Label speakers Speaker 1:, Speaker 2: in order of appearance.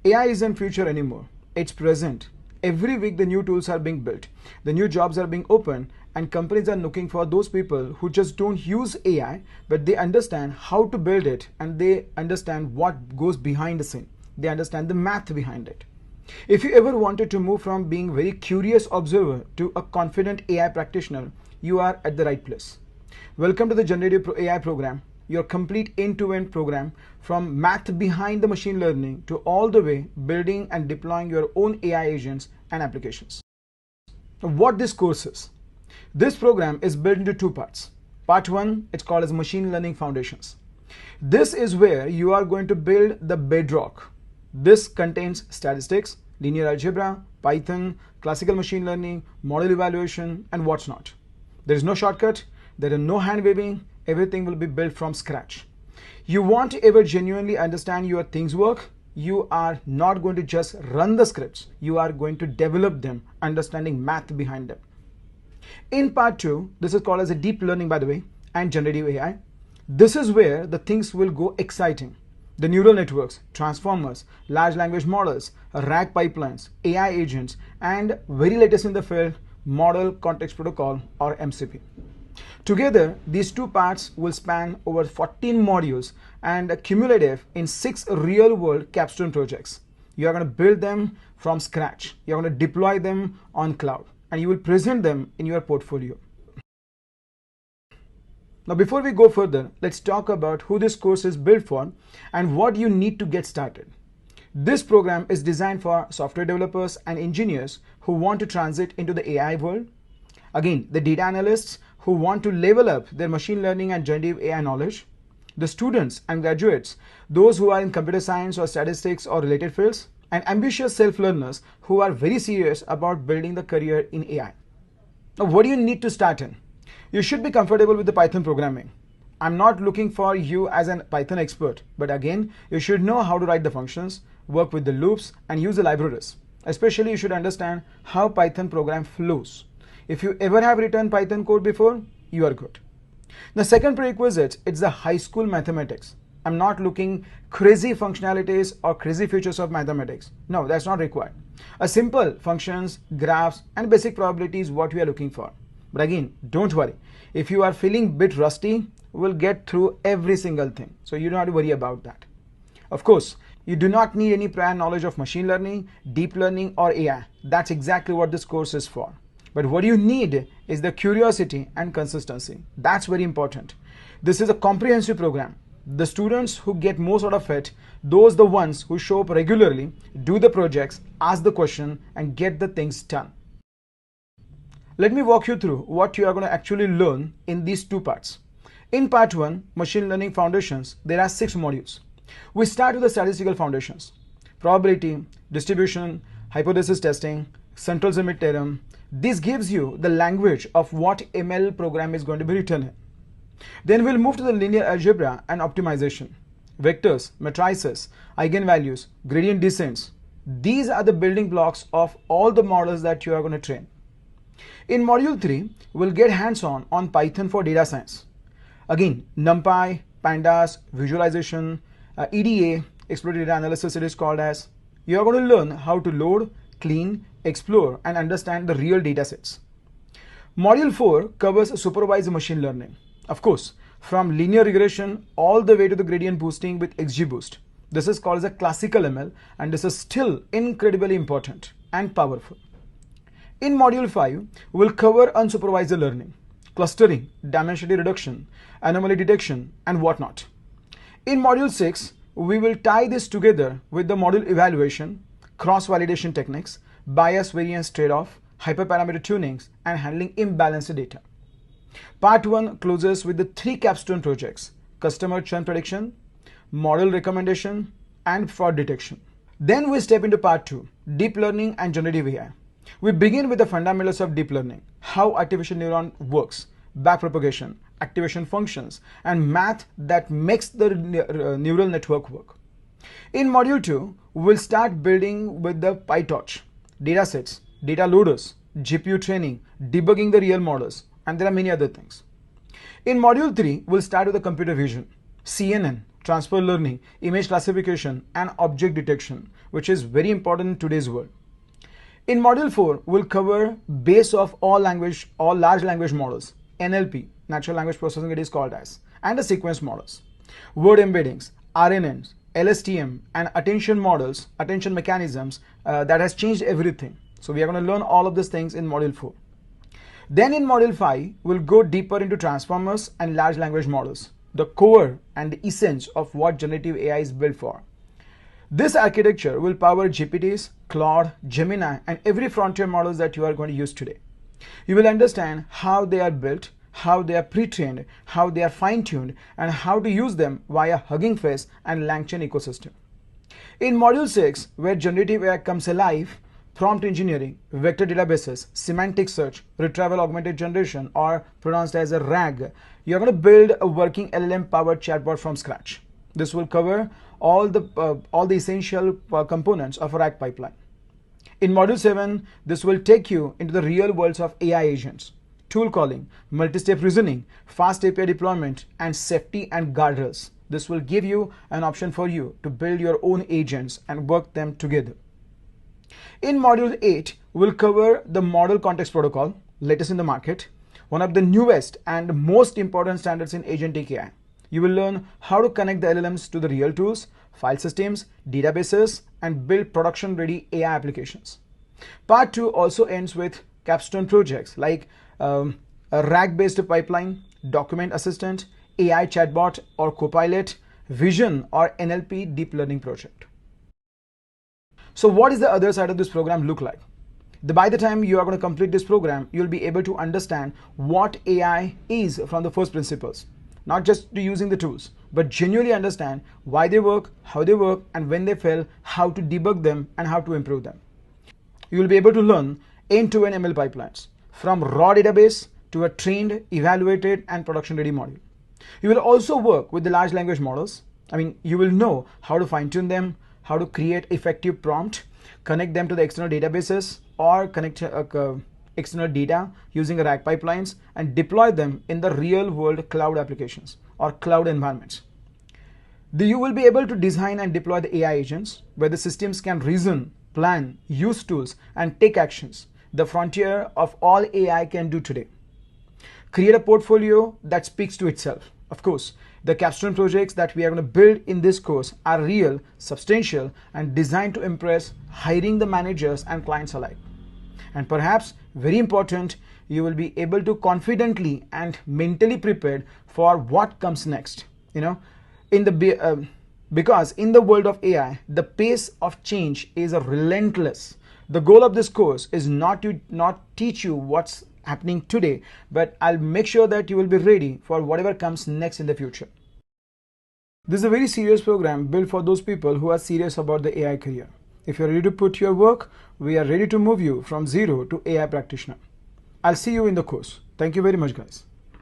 Speaker 1: AI isn't future anymore. It's present. Every week the new tools are being built, the new jobs are being opened, and companies are looking for those people who just don't use AI, but they understand how to build it and they understand what goes behind the scene. They understand the math behind it. If you ever wanted to move from being very curious observer to a confident AI practitioner, you are at the right place. Welcome to the Generative AI program, your complete end-to-end program from math behind the machine learning to all the way building and deploying your own AI agents and applications. What this course is. This program is built into two parts. Part 1, it's called as Machine Learning Foundations. This is where you are going to build the bedrock. This contains statistics, linear algebra, Python, classical machine learning, model evaluation, and what's not. There is no shortcut, there is no hand waving, everything will be built from scratch. You want to ever genuinely understand your things work, you are not going to just run the scripts, you are going to develop them, understanding math behind them. In part 2, this is called as a deep learning, by the way, and generative AI. This is where the things will go exciting. The neural networks, transformers, large language models, RAG pipelines, AI agents, and very latest in the field, Model Context Protocol or MCP. Together, these two parts will span over 14 modules and cumulative in 6 real-world capstone projects. You are going to build them from scratch. You are going to deploy them on cloud, and you will present them in your portfolio. Now, before we go further, let's talk about who this course is built for and what you need to get started. This program is designed for software developers and engineers who want to transit into the AI world. Again, the data analysts who want to level up their machine learning and generative AI knowledge. The students and graduates, those who are in computer science or statistics or related fields, and ambitious self-learners who are very serious about building the career in AI. Now, what do you need to start in? You should be comfortable with the Python programming. I'm not looking for you as a Python expert, but again, you should know how to write the functions, work with the loops, and use the libraries. Especially, you should understand how Python program flows. If you ever have written Python code before, you are good. The second prerequisite, it's the high school mathematics. I'm not looking crazy functionalities or crazy features of mathematics. No, that's not required. A simple functions, graphs, and basic probability is what we are looking for. But again, don't worry. If you are feeling a bit rusty, we'll get through every single thing. So you don't have to worry about that. Of course, you do not need any prior knowledge of machine learning, deep learning, or AI. That's exactly what this course is for. But what you need is the curiosity and consistency. That's very important. This is a comprehensive program. The students who get most out of it, those the ones who show up regularly, do the projects, ask the question, and get the things done. Let me walk you through what you are going to actually learn in these two parts. In part 1, Machine Learning Foundations, there are 6 modules. We start with the statistical foundations: probability, distribution, hypothesis testing, central limit theorem. This gives you the language of what ML program is going to be written in. Then we'll move to the linear algebra and optimization. Vectors, matrices, eigenvalues, gradient descents. These are the building blocks of all the models that you are going to train. In module 3, we'll get hands-on on Python for data science. Again, NumPy, Pandas, visualization, EDA, exploratory data analysis it is called as. You are going to learn how to load, clean, explore, and understand the real data sets. Module 4 covers supervised machine learning. Of course, from linear regression all the way to the gradient boosting with XGBoost. This is called as a classical ML, and this is still incredibly important and powerful. In module 5, we'll cover unsupervised learning, clustering, dimensionality reduction, anomaly detection, and whatnot. In module 6, we will tie this together with the model evaluation, cross-validation techniques, bias variance trade-off, hyperparameter tunings, and handling imbalanced data. Part 1 closes with the 3 capstone projects: customer churn prediction, model recommendation, and fraud detection. Then we step into part 2, deep learning and generative AI. We begin with the fundamentals of deep learning, how artificial neuron works, backpropagation, activation functions, and math that makes the neural network work. In module 2, we'll start building with the PyTorch, datasets, data loaders, GPU training, debugging the real models, and there are many other things. In module 3, we'll start with the computer vision, CNN, transfer learning, image classification, and object detection, which is very important in today's world. In Module 4, we'll cover base of all large language models, NLP, natural language processing it is called as, and the sequence models, word embeddings, RNNs, LSTM, and attention models, attention mechanisms that has changed everything. So we are going to learn all of these things in Module 4. Then in Module 5, we'll go deeper into transformers and large language models, the core and the essence of what generative AI is built for. This architecture will power GPTs, Claude, Gemini, and every frontier models that you are going to use today. You will understand how they are built, how they are pre-trained, how they are fine-tuned, and how to use them via Hugging Face and LangChain ecosystem. In Module 6, where generative AI comes alive, prompt engineering, vector databases, semantic search, retrieval augmented generation, or pronounced as a RAG, you're going to build a working LLM-powered chatbot from scratch. This will cover all the essential components of a RAG pipeline. In Module 7, this will take you into the real worlds of AI agents, tool calling, multi-step reasoning, fast API deployment, and safety and guardrails. This will give you an option for you to build your own agents and work them together. In Module 8, we'll cover the Model Context Protocol, latest in the market, one of the newest and most important standards in agentic AI. You will learn how to connect the LLMs to the real tools, file systems, databases, and build production-ready AI applications. Part 2 also ends with capstone projects like a RAG-based pipeline, document assistant, AI chatbot or copilot, vision or NLP deep learning project. So what is the other side of this program look like? By the time you are going to complete this program, you'll be able to understand what AI is from the first principles. Not just using the tools, but genuinely understand why they work, how they work, and when they fail, how to debug them and how to improve them. You will be able to learn end-to-end ML pipelines, from raw database to a trained, evaluated, and production-ready model. You will also work with the large language models. You will know how to fine-tune them, how to create effective prompt, connect them to the external databases, or connect external data using RAG pipelines and deploy them in the real world cloud applications or cloud environments. You will be able to design and deploy the AI agents where the systems can reason, plan, use tools, and take actions, the frontier of all AI can do today. Create a portfolio that speaks to itself. Of course, the capstone projects that we are going to build in this course are real, substantial, and designed to impress hiring the managers and clients alike. And perhaps, very important, you will be able to confidently and mentally prepared for what comes next. Because in the world of AI, the pace of change is relentless. The goal of this course is not to teach you what's happening today, but I'll make sure that you will be ready for whatever comes next in the future. This is a very serious program built for those people who are serious about the AI career. If you're ready to put your work, we are ready to move you from zero to AI practitioner. I'll see you in the course. Thank you very much, guys.